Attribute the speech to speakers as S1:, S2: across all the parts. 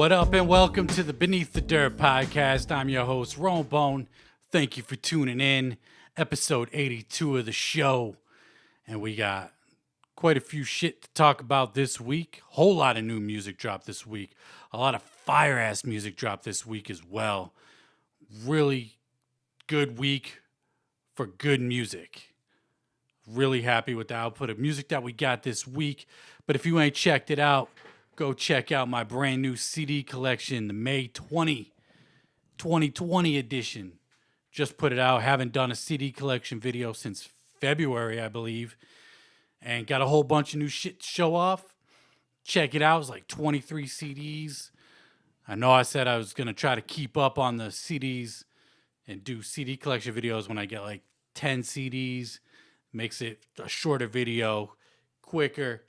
S1: What up and welcome to the Beneath the Dirt podcast. I'm your host, Ron Bone. Thank you for tuning in. Episode 82 of the show. And we got quite a few shit to talk about this week. Whole lot of new music dropped this week. A lot of fire-ass music dropped this week as well. Really good week for good music. Really happy with the output of music that we got this week. But if you ain't checked it out, go check out my brand new CD collection, the May 2020 edition. Just put it out. Haven't done a CD collection video since February, I believe. And got a whole bunch of new shit to show off. Check it out. It's like 23 CDs. I know I said I was going to try to keep up on the CDs and do CD collection videos when I get like 10 CDs. Makes it a shorter video, quicker,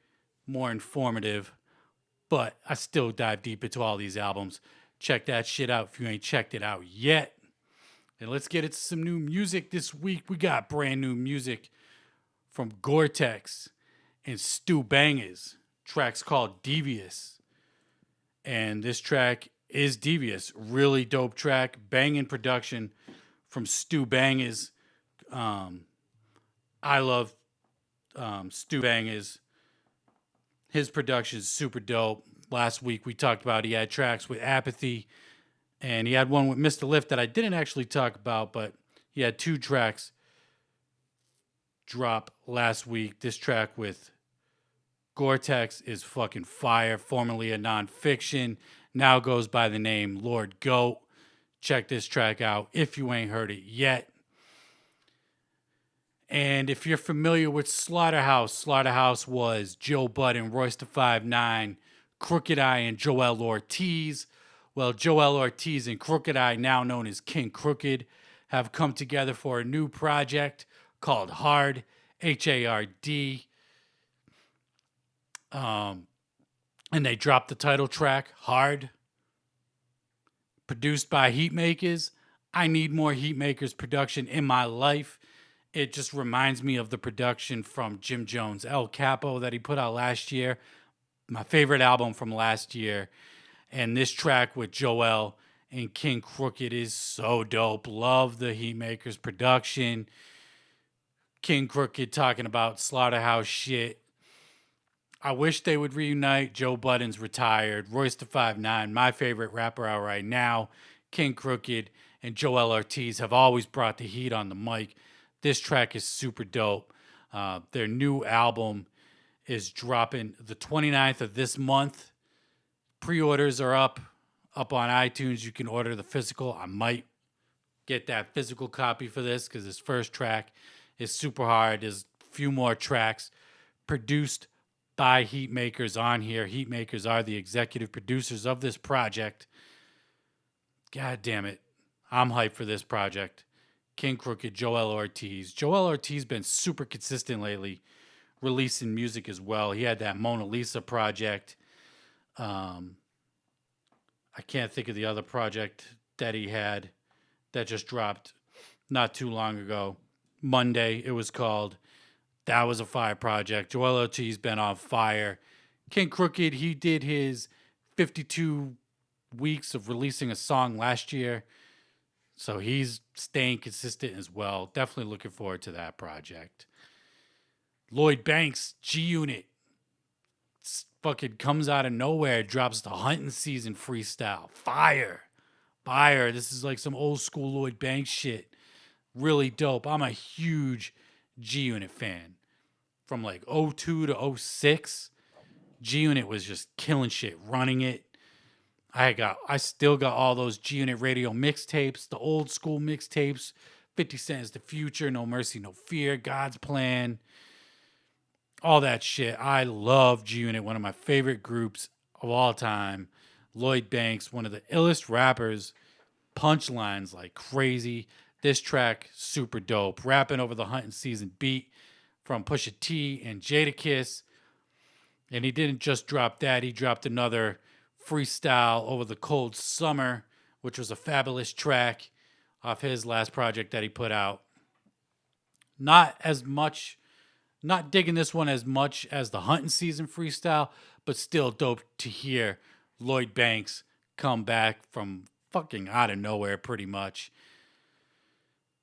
S1: more informative. But I still dive deep into all these albums. Check that shit out if you ain't checked it out yet. And let's get into some new music this week. We got brand new music from Gore-Tex and Stu Bangers. Track's called Devious. And this track is Devious. Really dope track. Banging production from Stu Bangers. I love Stu Bangers. His production is super dope. Last week we talked about he had tracks with Apathy. And he had one with Mr. Lift that I didn't actually talk about. But he had 2 tracks drop last week. This track with Gore-Tex is fucking fire. Formerly a nonfiction. Now goes by the name Lord Goat. Check this track out if you ain't heard it yet. And if you're familiar with Slaughterhouse was Joe Budden, Royce da 5'9", Crooked I, and Joell Ortiz. Well, Joell Ortiz and Crooked I, now known as King Crooked, have come together for a new project called Hard, H-A-R-D. And they dropped the title track, Hard. Produced by Heatmakers. I need more Heatmakers production in my life. It just reminds me of the production from Jim Jones' El Capo that he put out last year. My favorite album from last year. And this track with Joell and King Crooked is so dope. Love the Heatmakers production. King Crooked talking about Slaughterhouse shit. I wish they would reunite. Joe Budden's retired. Royce da 5'9", my favorite rapper out right now. King Crooked and Joell Ortiz have always brought the heat on the mic. This track is super dope. Their new album is dropping the 29th of this month. Pre-orders are up on iTunes. You can order the physical. I might get that physical copy for this because this first track is super hard. There's a few more tracks produced by Heatmakers on here. Heatmakers are the executive producers of this project. God damn it. I'm hyped for this project. King Crooked, Joell Ortiz. Joell Ortiz been super consistent lately, releasing music as well. He had that Mona Lisa project. I can't think of the other project that he had that just dropped not too long ago. Monday, it was called. That was a fire project. Joell Ortiz been on fire. King Crooked, he did his 52 weeks of releasing a song last year. So he's staying consistent as well. Definitely looking forward to that project. Lloyd Banks, G-Unit. Fucking comes out of nowhere. Drops the hunting season freestyle. Fire. This is like some old school Lloyd Banks shit. Really dope. I'm a huge G-Unit fan. From like 02 to 06, G-Unit was just killing shit, running it. I still got all those G-Unit radio mixtapes, the old school mixtapes, 50 Cent is the Future, No Mercy, No Fear, God's Plan, all that shit. I love G-Unit, one of my favorite groups of all time. Lloyd Banks, one of the illest rappers, punchlines like crazy. This track, super dope. Rapping over the hunting season beat from Pusha T and Jadakiss. And he didn't just drop that, he dropped another freestyle over the cold summer, which was a fabulous track off his last project that he put out. Not digging this one as much as the hunting season freestyle, but still dope to hear Lloyd Banks come back from fucking out of nowhere pretty much.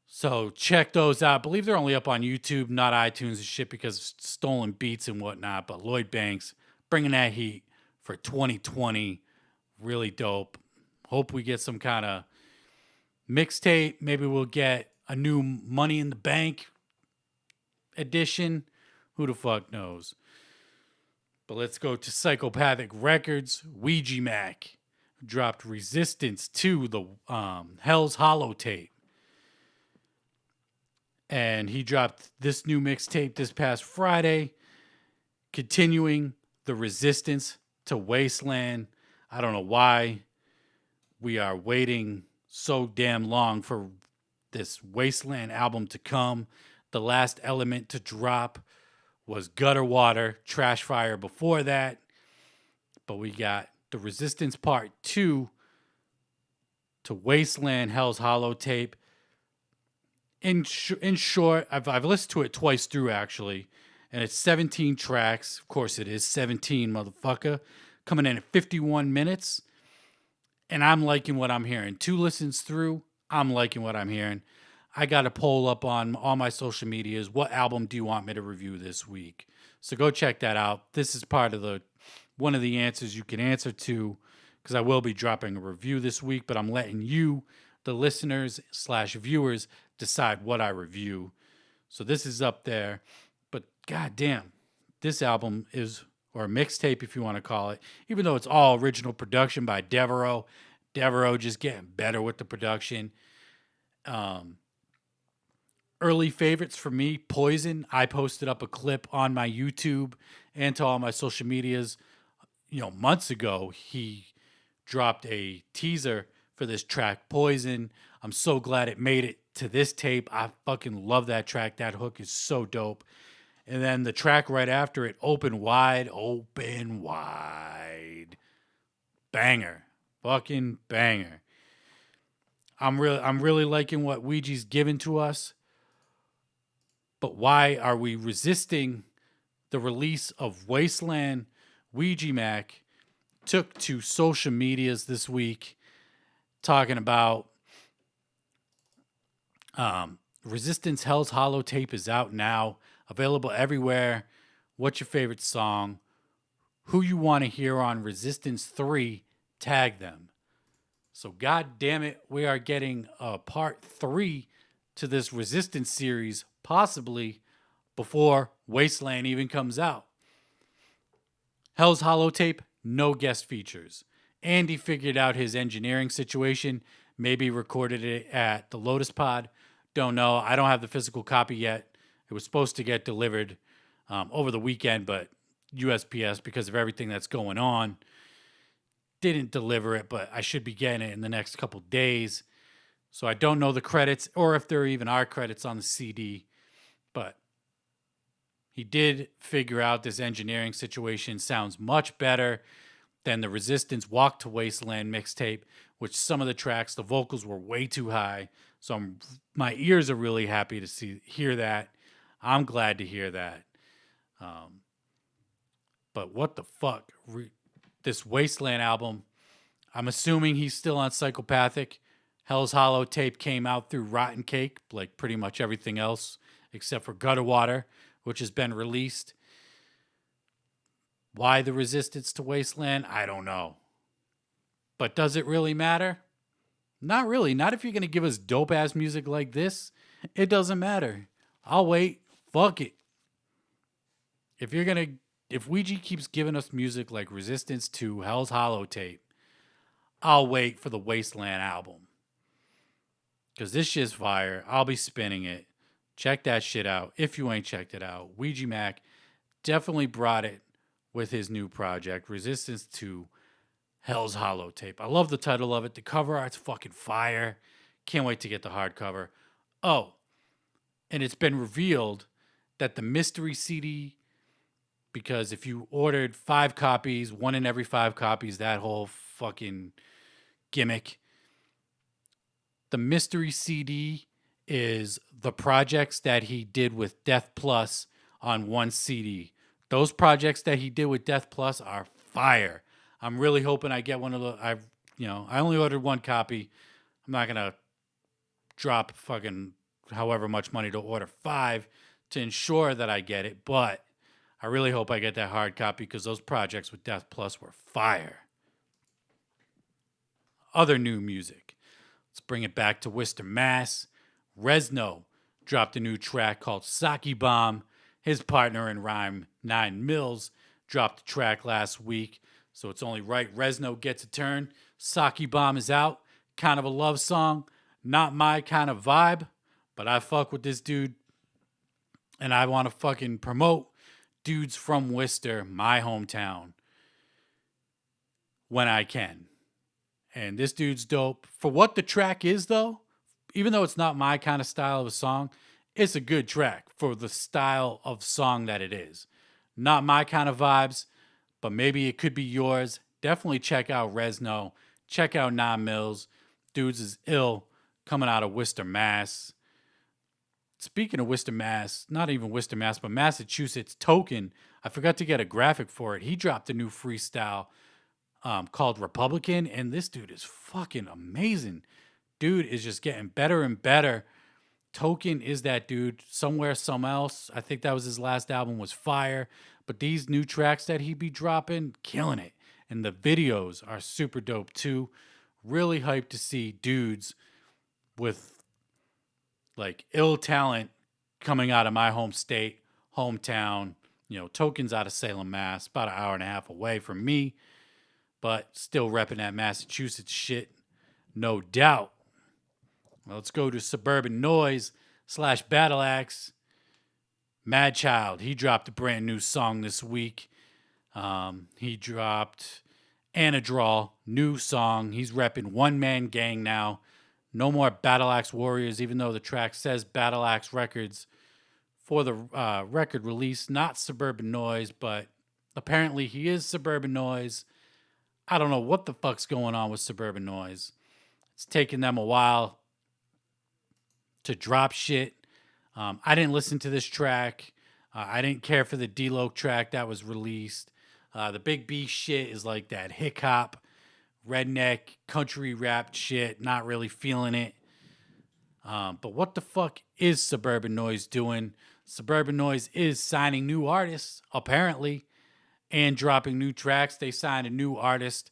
S1: So check those out. I believe they're only up on YouTube, not iTunes and shit because of stolen beats and whatnot. But Lloyd Banks bringing that heat for 2020. Really dope. Hope we get some kind of mixtape. Maybe we'll get a new Money in the Bank edition. Who the fuck knows? But let's go to Psychopathic Records. Ouija Macc dropped Resistance to the Hell's Hollow tape. And he dropped this new mixtape this past Friday, continuing the Resistance to Wasteland. I don't know why we are waiting so damn long for this Wasteland album to come. The last element to drop was Gutter Water, Trash Fire before that. But we got the Resistance Part 2 to Wasteland Hell's Hollow tape. In short, I've listened to it twice through, actually. And it's 17 tracks. Of course it is 17, motherfucker. Coming in at 51 minutes. And I'm liking what I'm hearing. 2 listens through, I'm liking what I'm hearing. I got a poll up on all my social medias. What album do you want me to review this week? So go check that out. This is part of one of the answers you can answer to, because I will be dropping a review this week, but I'm letting you, the listeners/viewers, decide what I review. So this is up there. But goddamn, this album is, or mixtape if you want to call it, even though it's all original production by Devereaux. Devereaux just getting better with the production. Early favorites for me, Poison. I posted up a clip on my YouTube and to all my social medias. Months ago, he dropped a teaser for this track, Poison. I'm so glad it made it to this tape. I fucking love that track. That hook is so dope. And then the track right after it, Open Wide. Banger. Fucking banger. I'm really liking what Ouija's given to us. But why are we resisting the release of Wasteland? Ouija Macc took to social medias this week talking about Resistance Hell's Hollow tape is out now, available everywhere. What's your favorite song? Who you want to hear on Resistance 3? Tag them. So god damn it, we are getting a part 3 to this Resistance series, possibly before Wasteland even comes out. Hell's Hollow tape, no guest features. Andy figured out his engineering situation, maybe recorded it at the Lotus Pod. Don't know. I don't have the physical copy yet. It was supposed to get delivered over the weekend, but USPS, because of everything that's going on, didn't deliver it, but I should be getting it in the next couple days. So I don't know the credits or if there even are credits on the CD, but he did figure out this engineering situation sounds much better than the Resistance Walk to Wasteland mixtape, which some of the tracks, the vocals were way too high. So my ears are really happy to hear that. I'm glad to hear that. But what the fuck? This Wasteland album, I'm assuming he's still on Psychopathic. Hell's Hollow tape came out through Rotten Cake, like pretty much everything else, except for Gutter Water, which has been released. Why the resistance to Wasteland? I don't know. But does it really matter? Not really. Not if you're going to give us dope-ass music like this. It doesn't matter. I'll wait. Fuck it. If Ouija keeps giving us music like Resistance to Hell's Hollow tape, I'll wait for the Wasteland album. Because this shit's fire. I'll be spinning it. Check that shit out if you ain't checked it out. Ouija Macc definitely brought it with his new project, Resistance to Hell's Hollow tape. I love the title of it. The cover art's fucking fire. Can't wait to get the hardcover. Oh, and it's been revealed that the mystery CD, because if you ordered 5 copies, 1 in every 5 copies, that whole fucking gimmick, the mystery CD is the projects that he did with Death Plus on one CD. Those projects that he did with Death Plus are fire. I'm really hoping I get one of the. I only ordered one copy. I'm not going to drop fucking however much money to order 5 to ensure that I get it. But I really hope I get that hard copy because those projects with Death Plus were fire. Other new music. Let's bring it back to Worcester, Mass. Resno dropped a new track called Saki Bomb. His partner in rhyme, 9 Mills, dropped a track last week. So it's only right Resno gets a turn. Saki Bomb is out. Kind of a love song. Not my kind of vibe. But I fuck with this dude. And I want to fucking promote dudes from Worcester, my hometown, when I can. And this dude's dope. For what the track is, though, even though it's not my kind of style of a song, it's a good track for the style of song that it is. Not my kind of vibes, but maybe it could be yours. Definitely check out Resno. Check out 9 Mills. Dudes is ill coming out of Worcester, Mass. Speaking of Worcester, Mass, not even Worcester, Mass, but Massachusetts, Token, I forgot to get a graphic for it. He dropped a new freestyle called Republican, and this dude is fucking amazing. Dude is just getting better and better. Token is that dude. Somewhere, some else. I think that was his last album was fire. But these new tracks that he be dropping, killing it. And the videos are super dope too. Really hyped to see dudes with like ill talent coming out of my home state, hometown. Token's out of Salem, Mass, about an hour and a half away from me. But still repping that Massachusetts shit, no doubt. Well, let's go to Suburban Noise / Battle Axe. Madchild, he dropped a brand new song this week. He dropped Anadrol, new song. He's repping One Man Gang now. No more Battle Axe Warriors, even though the track says Battle Axe Records for the record release. Not Suburban Noise, but apparently he is Suburban Noise. I don't know what the fuck's going on with Suburban Noise. It's taken them a while to drop shit. I didn't listen to this track. I didn't care for the D-Loc track that was released. The Big B shit is like that hip-hop, redneck, country rap shit. Not really feeling it. But what the fuck is Suburban Noise doing? Suburban Noise is signing new artists, apparently, and dropping new tracks. They signed a new artist,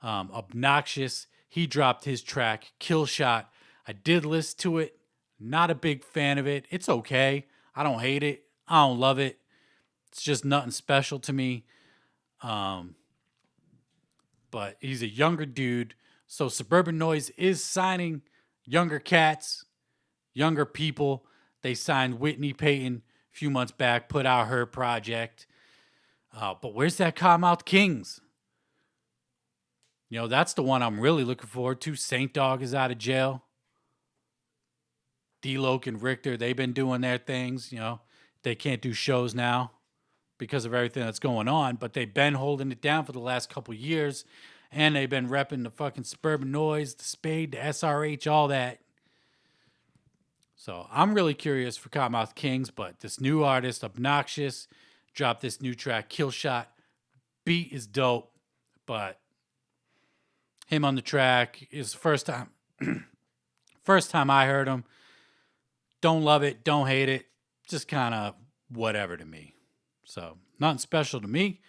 S1: Obnoxious. He dropped his track, Kill Shot. I did listen to it. Not a big fan of it. It's okay. I don't hate it. I don't love it. It's just nothing special to me. But he's a younger dude. So Suburban Noise is signing younger cats, younger people. They signed Whitney Payton a few months back, put out her project. But where's that Cottonmouth Kings? That's the one I'm really looking forward to. Saint Dog is out of jail. D-Loc and Richter, they've been doing their things. They can't do shows now because of everything that's going on, but they've been holding it down for the last couple years, and they've been repping the fucking Suburban Noise, the Spade, the SRH, all that. So I'm really curious for Cottonmouth Kings, but this new artist, Obnoxious, dropped this new track, Kill Shot. Beat is dope, but him on the track is first time I heard him. Don't love it, don't hate it. Just kind of whatever to me. So, nothing special to me,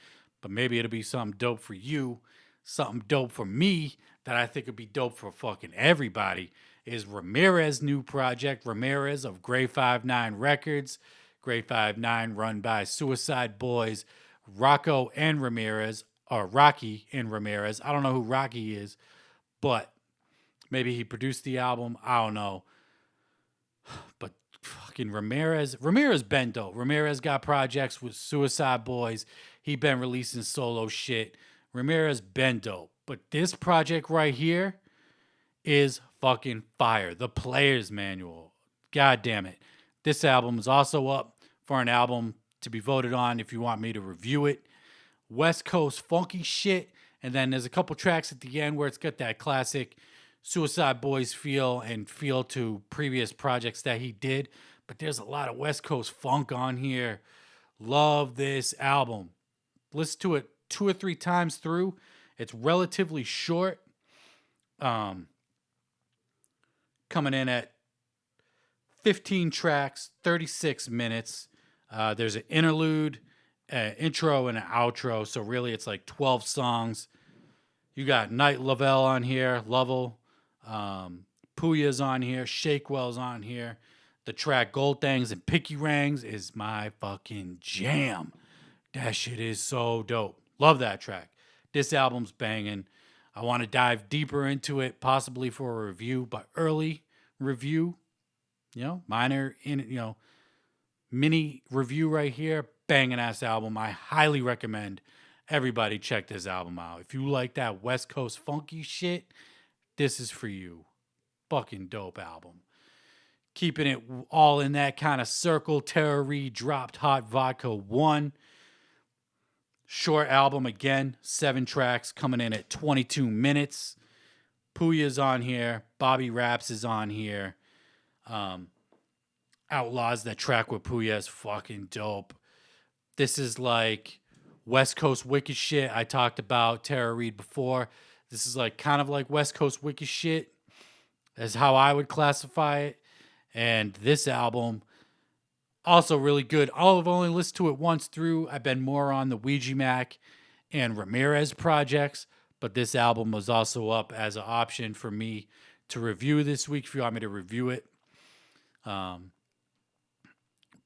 S1: but maybe it'll be something dope for you. Something dope for me that I think would be dope for fucking everybody is Ramirez' new project. Ramirez of Gray 5'9 Records. Gray 5'9 run by Suicide Boyz, Rocco and Ramirez, or Rocky and Ramirez. I don't know who Rocky is, but maybe he produced the album. I don't know. But fucking Ramirez been dope. Ramirez got projects with Suicide Boyz. He been releasing solo shit. Ramirez been dope. But this project right here is fucking fire. The Player's Manual. God damn it. This album is also up for an album to be voted on if you want me to review it. West Coast funky shit. And then there's a couple tracks at the end where it's got that classic Suicide Boyz feel to previous projects that he did. But there's a lot of West Coast funk on here. Love this album. Listen to it 2 or 3 times through. It's relatively short. Um, coming in at 15 tracks, 36 minutes. There's an interlude, an intro, and an outro. So really, it's like 12 songs. You got Night Lovell on here, Lovell. Puya's on here. Shakewell's on here. The track Gold Things and Picky Rangs is my fucking jam. That shit is so dope. Love that track. This album's banging. I want to dive deeper into it, possibly for a review, but early review, minor mini review right here. Banging ass album. I highly recommend everybody check this album out. If you like that West Coast funky shit, this is for you. Fucking dope album. Keeping it all in that kind of circle. Tara Reid dropped Hot Vodka 1. Short album again, 7 tracks, coming in at 22 minutes. Puya's on here. Bobby Raps is on here. Outlaws, that track with Puya is fucking dope. This is like West Coast wicked shit. I talked about Tara Reid before. This is like kind of like West Coast wicked shit. That's how I would classify it. And this album, also really good. I've only listened to it once through. I've been more on the Ouija Macc and Ramirez projects, but this album was also up as an option for me to review this week if you want me to review it.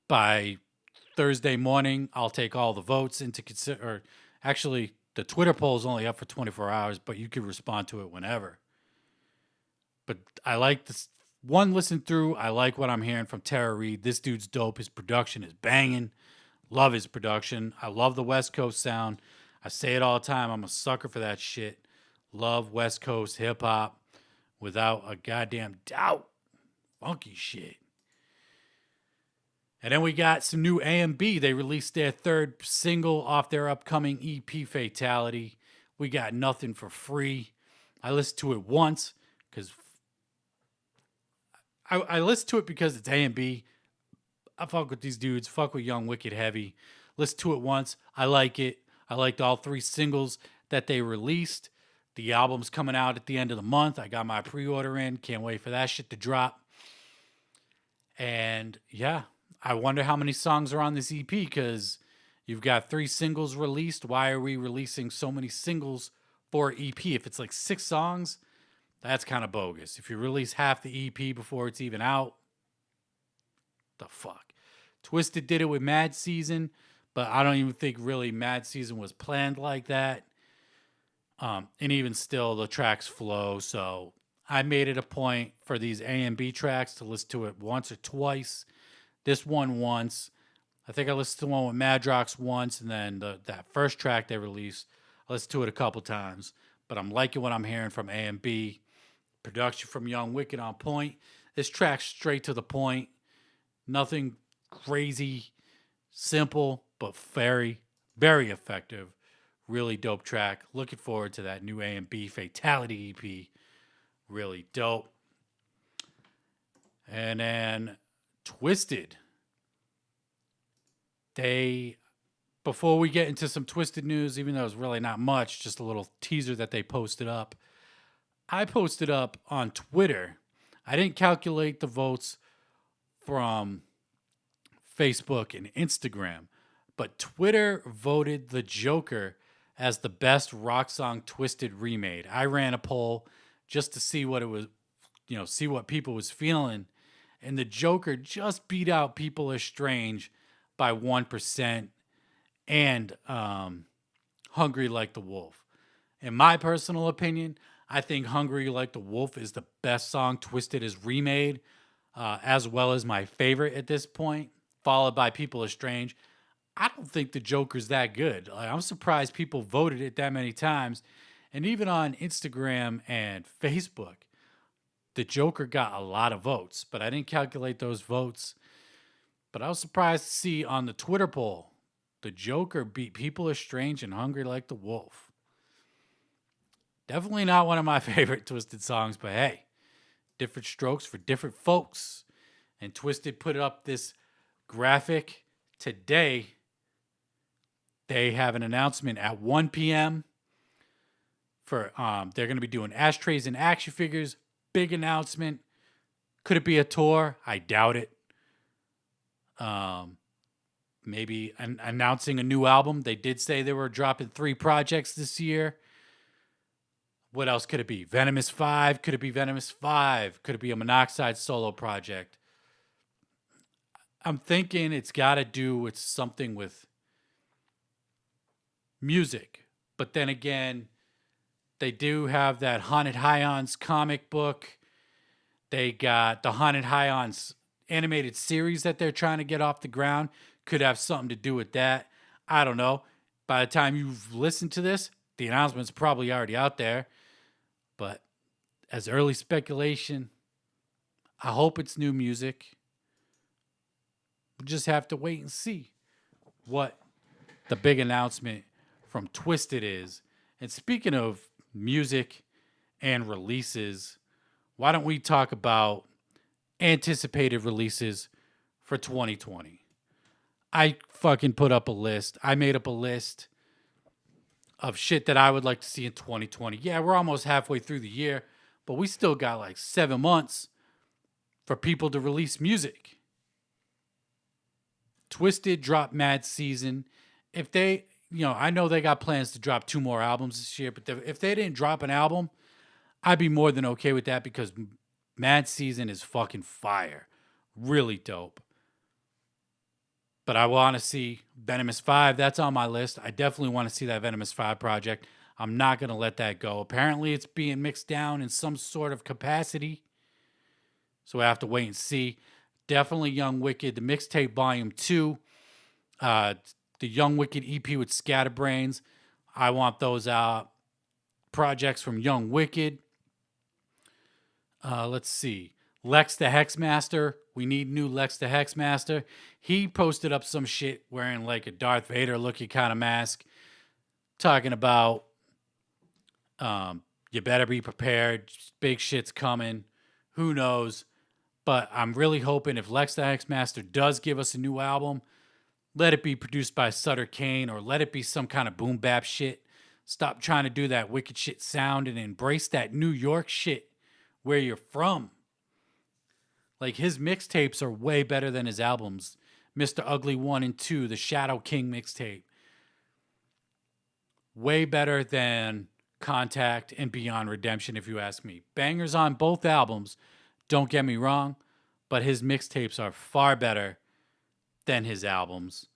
S1: By Thursday morning, I'll take all the votes into consider. Actually, the Twitter poll is only up for 24 hours, but you can respond to it whenever. But I like this one listen through. I like what I'm hearing from Tara Reid. This dude's dope. His production is banging. Love his production. I love the West Coast sound. I say it all the time. I'm a sucker for that shit. Love West Coast hip hop without a goddamn doubt. Funky shit. And then we got some new A&B. They released their 3rd single off their upcoming EP, Fatality. We got Nothing for Free. I listened to it once because I listened to it because it's A&B. I fuck with these dudes. Fuck with Young Wicked heavy. Listen to it once. I like it. I liked all 3 singles that they released. The album's coming out at the end of the month. I got my pre-order in. Can't wait for that shit to drop. And yeah, I wonder how many songs are on this EP because you've got 3 singles released. Why are we releasing so many singles for EP? If it's like 6 songs, that's kind of bogus. If you release half the EP before it's even out, the fuck? Twisted did it with Mad Season, but I don't even think really Mad Season was planned like that. And even still, the tracks flow. So I made it a point for these A&B tracks to listen to it once or twice. This one once. I think I listened to one with Madrox once, and then that first track they released, I listened to it a couple times. But I'm liking what I'm hearing from A&B. Production from Young Wicked on point. This track's straight to the point. Nothing crazy. Simple, but very, very effective. Really dope track. Looking forward to that new A&B Fatality EP. Really dope. And then Twisted. Before we get into some Twisted news, even though it's really not much, just a little teaser that they posted up. I posted up on Twitter. I didn't calculate the votes from Facebook and Instagram, but Twitter voted The Joker as the best rock song Twisted remade. I ran a poll just to see what it was, see what people was feeling. And The Joker just beat out People Are Strange by 1% and Hungry Like the Wolf. In my personal opinion, I think Hungry Like the Wolf is the best song Twisted has remade, as well as my favorite at this point, followed by People Are Strange. I don't think The Joker's that good. I'm surprised people voted it that many times. And even on Instagram and Facebook, The Joker got a lot of votes, but I didn't calculate those votes. But I was surprised to see on the Twitter poll, The Joker beat People Are Strange and Hungry Like the Wolf. Definitely not one of my favorite Twisted songs, but hey, different strokes for different folks. And Twisted put up this graphic today. They have an announcement at 1 p.m. for they're going to be doing ashtrays and action figures. Big announcement. Could it be a tour? I doubt it. Maybe announcing a new album. They did say they were dropping 3 projects this year. What else could it be? Venomous 5? Could it be Venomous 5? Could it be a Monoxide solo project? I'm thinking it's got to do with something with music. But then again, they do have that Haunted Highons comic book. They got the Haunted Highons animated series that they're trying to get off the ground. Could have something to do with that. I don't know. By the time you've listened to this, the announcement's probably already out there. But as early speculation, I hope it's new music. We'll just have to wait and see what the big announcement from Twisted is. And speaking of music and releases, why don't we talk about anticipated releases for 2020? I fucking put up a list. I made up a list of shit that I would like to see in 2020. Yeah, we're almost halfway through the year, but we still got like 7 months for people to release music. Twisted dropped Mad Season. If they, I know they got plans to drop 2 more albums this year, but if they didn't drop an album, I'd be more than okay with that because Mad Season is fucking fire. Really dope. But I want to see Venomous 5. That's on my list. I definitely want to see that Venomous 5 project. I'm not going to let that go. Apparently, it's being mixed down in some sort of capacity. So I have to wait and see. Definitely Young Wicked. The mixtape volume 2. The Young Wicked EP with Scatterbrains. I want those projects from Young Wicked. Let's see. Lex the Hexmaster. We need new Lex the Hexmaster. He posted up some shit wearing like a Darth Vader looking kind of mask. Talking about you better be prepared. Big shit's coming. Who knows? But I'm really hoping if Lex the Hexmaster does give us a new album, let it be produced by Sutter Kane or let it be some kind of boom bap shit. Stop trying to do that wicked shit sound and embrace that New York shit where you're from. Like his mixtapes are way better than his albums. Mr. Ugly 1 and 2, the Shadow King mixtape. Way better than Contact and Beyond Redemption, if you ask me. Bangers on both albums, don't get me wrong, but his mixtapes are far better than his albums.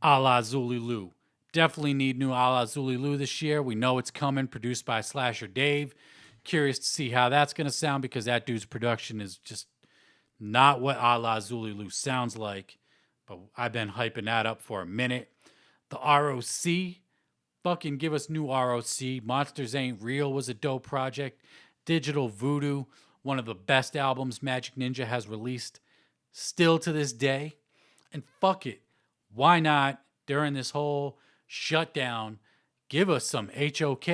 S1: A la Zululu. Definitely need new A la Zululu this year. We know it's coming, produced by Slasher Dave. Curious to see how that's going to sound because that dude's production is just not what A la Zululu sounds like. But I've been hyping that up for a minute. The ROC. Fucking give us new ROC. Monsters Ain't Real was a dope project. Digital Voodoo. One of the best albums Magic Ninja has released still to this day. And fuck it. Why not, during this whole shutdown, give us some HOK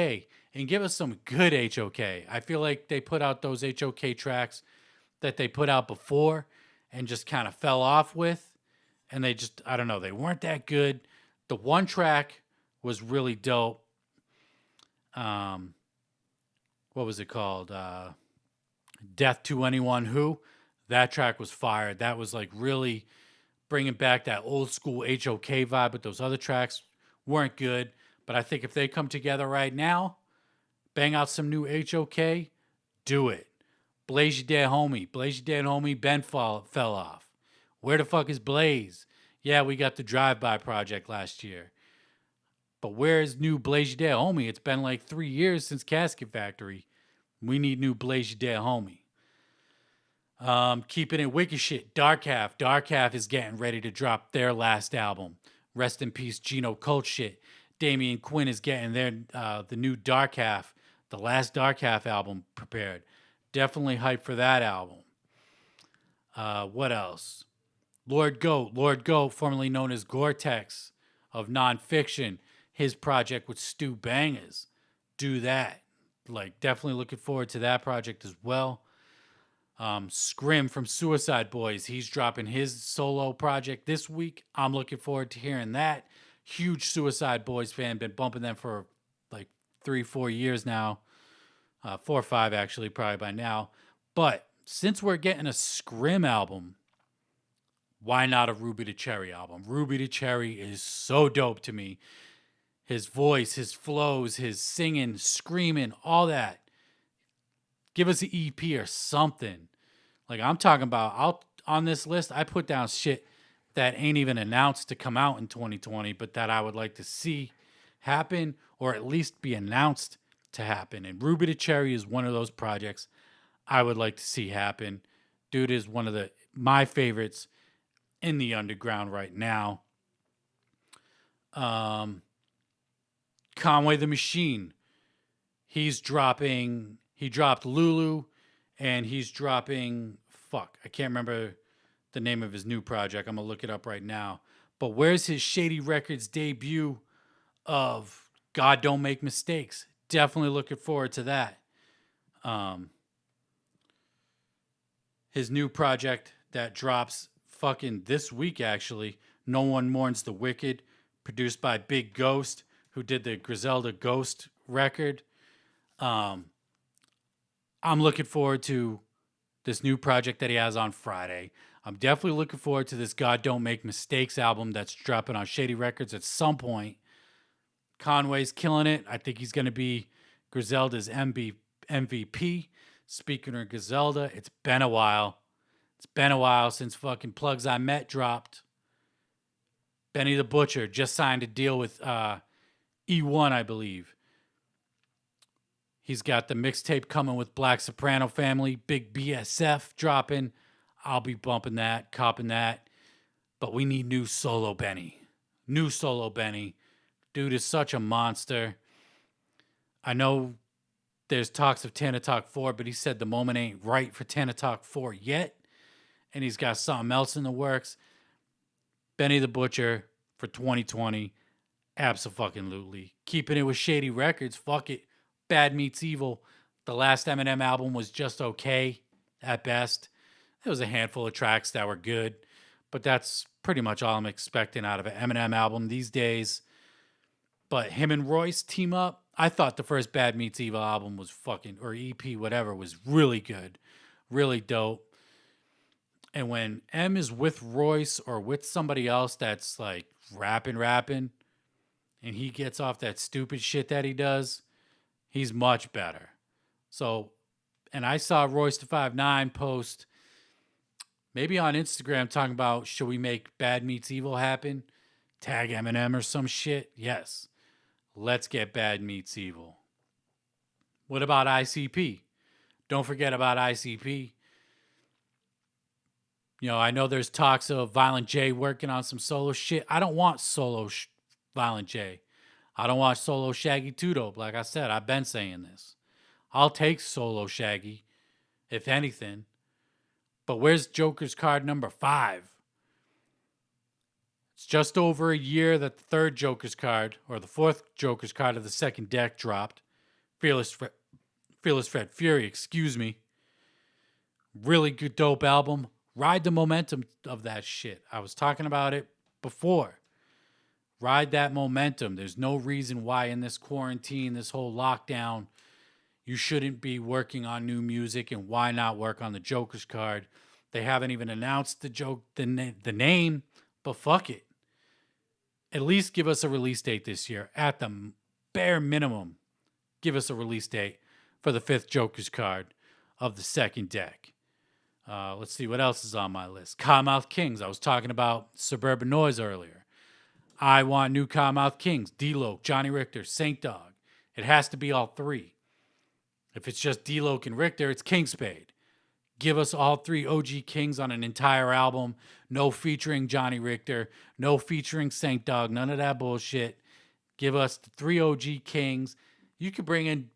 S1: and give us some good HOK. I feel like they put out those HOK tracks that they put out before and just kind of fell off with. And they just, I don't know, they weren't that good. The one track was really dope. What was it called? Death to Anyone Who. That track was fire. That was like really bringing back that old school HOK vibe, but those other tracks weren't good. But I think if they come together right now, bang out some new HOK, do it. Blaze your dead homie. Blaze your dead homie. Ben fell off. Where the fuck is Blaze? Yeah, we got the Drive-By project last year. But where's new Blaze your dead homie? It's been like 3 years since Casket Factory. We need new Blaze your dead homie. Keeping it wicked shit. Dark Half. Dark Half is getting ready to drop their last album. Rest in peace, Geno Cult shit. Damian Quinn is getting the new Dark Half, the last Dark Half album prepared. Definitely hyped for that album. What else? Lord Goat, formerly known as Gore-Tex of Nonfiction. His project with Stu Bangers. Do that. Like, definitely looking forward to that project as well. Scrim from Suicide Boys. He's dropping his solo project this week. I'm looking forward to hearing that. Huge Suicide Boys fan. Been bumping them for like 3-4 years now. 4 or 5 actually, probably by now. But since we're getting a Scrim album, why not a Ruby the Cherry album? Ruby the Cherry is so dope to me. His voice, his flows, his singing, screaming, all that. Give us an EP or something. Like I'm talking about, on this list, I put down shit that ain't even announced to come out in 2020, but that I would like to see happen or at least be announced to happen. And Ruby the Cherry is one of those projects I would like to see happen. Dude is one of my favorites in the underground right now. Conway the Machine. He dropped Lulu, and he's dropping, I can't remember the name of his new project. I'm going to look it up right now. But where's his Shady Records debut of God Don't Make Mistakes? Definitely looking forward to that. His new project that drops fucking this week, actually, No One Mourns the Wicked, produced by Big Ghost, who did the Griselda Ghost record. I'm looking forward to this new project that he has on Friday. I'm definitely looking forward to this God Don't Make Mistakes album that's dropping on Shady Records at some point. Conway's killing it. I think he's going to be Griselda's MVP. Speaking of Griselda, it's been a while. It's been a while since fucking Plugs I Met dropped. Benny the Butcher just signed a deal with E1, I believe. He's got the mixtape coming with Black Soprano Family, Big BSF dropping. I'll be bumping that, copping that. But we need new solo Benny. New solo Benny. Dude is such a monster. I know there's talks of Tana Talk 4, but he said the moment ain't right for Tana Talk 4 yet. And he's got something else in the works. Benny the Butcher for 2020. Abso-fucking-lutely. Keeping it with Shady Records. Fuck it. Bad Meets Evil. The last Eminem album was just okay at best. There was a handful of tracks that were good, but that's pretty much all I'm expecting out of an Eminem album these days. But him and Royce team up. I thought the first Bad Meets Evil album was or EP, whatever, was really good. Really dope. And when M is with Royce or with somebody else that's like rapping, and he gets off that stupid shit that he does, he's much better. So, and I saw Royce the 5'9" post, maybe on Instagram, talking about, should we make Bad Meets Evil happen? Tag Eminem or some shit? Yes. Let's get Bad Meets Evil. What about ICP? Don't forget about ICP. You know, I know there's talks of Violent J working on some solo shit. I don't want solo Violent J. I don't want solo Shaggy too dope. Like I said, I've been saying this. I'll take solo Shaggy, if anything. But where's Joker's card number 5? It's just over a year that the third Joker's card, or the fourth Joker's card of the second deck dropped. Fearless Fred Fury, excuse me. Really good, dope album. Ride the momentum of that shit. I was talking about it before. Ride that momentum. There's no reason why in this quarantine, this whole lockdown, you shouldn't be working on new music, and why not work on the Joker's card? They haven't even announced the name, but fuck it. At least give us a release date this year. At the bare minimum, give us a release date for the 5th Joker's card of the second deck. Let's see what else is on my list. Cottonmouth Kings. I was talking about Suburban Noise earlier. I want new Cottonmouth Kings. D-Loc, Johnny Richter, Saint Dog. It has to be all 3. If it's just D-Loc and Richter, it's King Spade. Give us all 3 OG Kings on an entire album. No featuring Johnny Richter. No featuring Saint Dog. None of that bullshit. Give us the 3 OG Kings. You could bring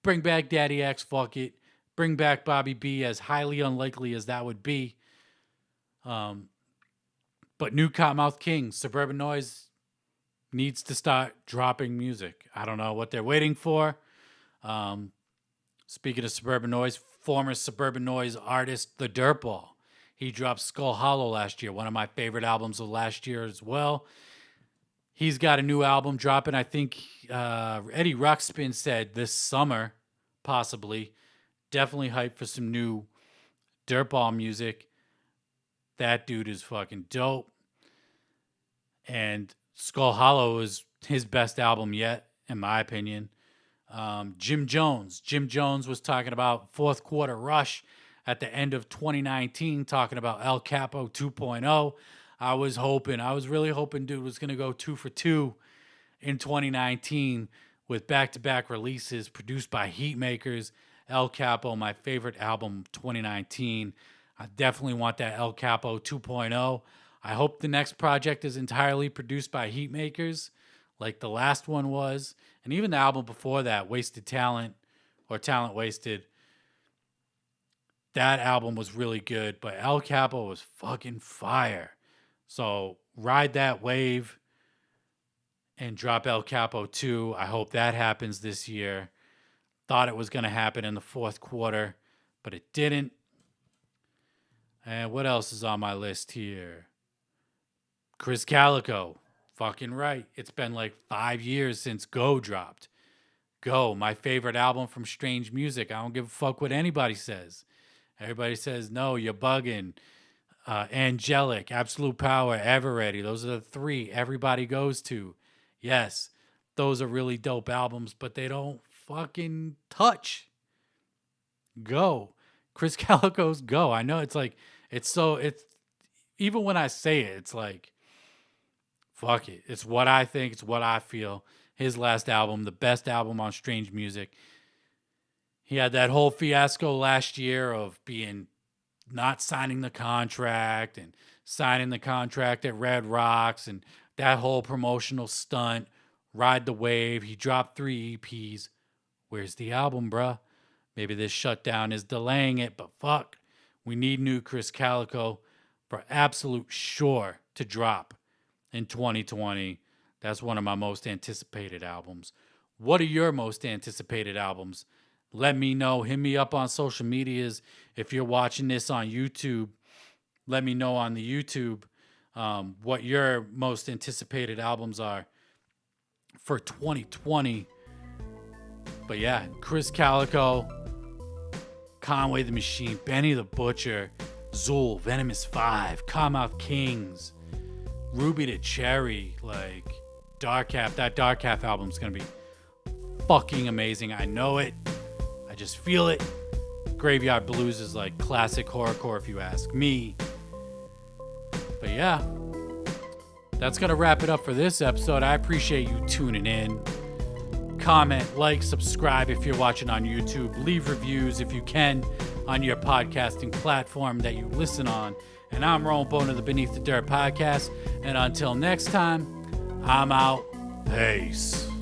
S1: back Daddy X. Fuck it. Bring back Bobby B, as highly unlikely as that would be. But new Cottonmouth Kings. Suburban Noise needs to start dropping music. I don't know what they're waiting for. Speaking of Suburban Noise, former Suburban Noise artist, The Dirtball. He dropped Skull Hollow last year, one of my favorite albums of last year as well. He's got a new album dropping. I think Eddie Ruxpin said this summer, possibly. Definitely hyped for some new dirtball music. That dude is fucking dope. And Skull Hollow is his best album yet, in my opinion. Jim Jones. Jim Jones was talking about fourth quarter rush at the end of 2019, talking about El Capo 2.0. I was really hoping dude was going to go 2 for 2 in 2019 with back-to-back releases produced by Heatmakers. El Capo, my favorite album 2019. I definitely want that El Capo 2.0. I hope the next project is entirely produced by Heatmakers, like the last one was. And even the album before that, Wasted Talent, or Talent Wasted, that album was really good, but El Capo was fucking fire. So ride that wave and drop El Capo 2. I hope that happens this year. Thought it was going to happen in the fourth quarter, but it didn't. And what else is on my list here? Chris Calico. Fucking right. It's been like 5 years since Go dropped. Go, my favorite album from Strange Music. I don't give a fuck what anybody says. Everybody says, no, you're bugging. Angelic, Absolute Power, Ever Ready. Those are the three everybody goes to. Yes, those are really dope albums, but they don't fucking touch Go. Chris Calico's Go. I know it's even when I say it, it's like, fuck it. It's what I think. It's what I feel. His last album, the best album on Strange Music. He had that whole fiasco last year of not signing the contract and signing the contract at Red Rocks and that whole promotional stunt. Ride the wave. He dropped 3 EPs. Where's the album, bruh? Maybe this shutdown is delaying it, but fuck. We need new Chris Calico for absolute sure to drop in 2020. That's one of my most anticipated albums. What are your most anticipated albums? Let me know. Hit me up on social medias. If you're watching this on YouTube, let me know on the YouTube what your most anticipated albums are for 2020. But yeah, Chris Calico, Conway the Machine, Benny the Butcher, Zool, Venomous 5, Kmouth Kings, Ruby the Cherry, like Dark Half. That Dark Half album's gonna be fucking amazing. I know it. I just feel it. Graveyard Blues is like classic horrorcore if you ask me. But yeah, that's gonna wrap it up for this episode. I appreciate you tuning in. Comment, like, subscribe if you're watching on YouTube. Leave reviews if you can on your podcasting platform that you listen on. And I'm Rowan Bone of the Beneath the Dirt podcast. And until next time, I'm out. Peace.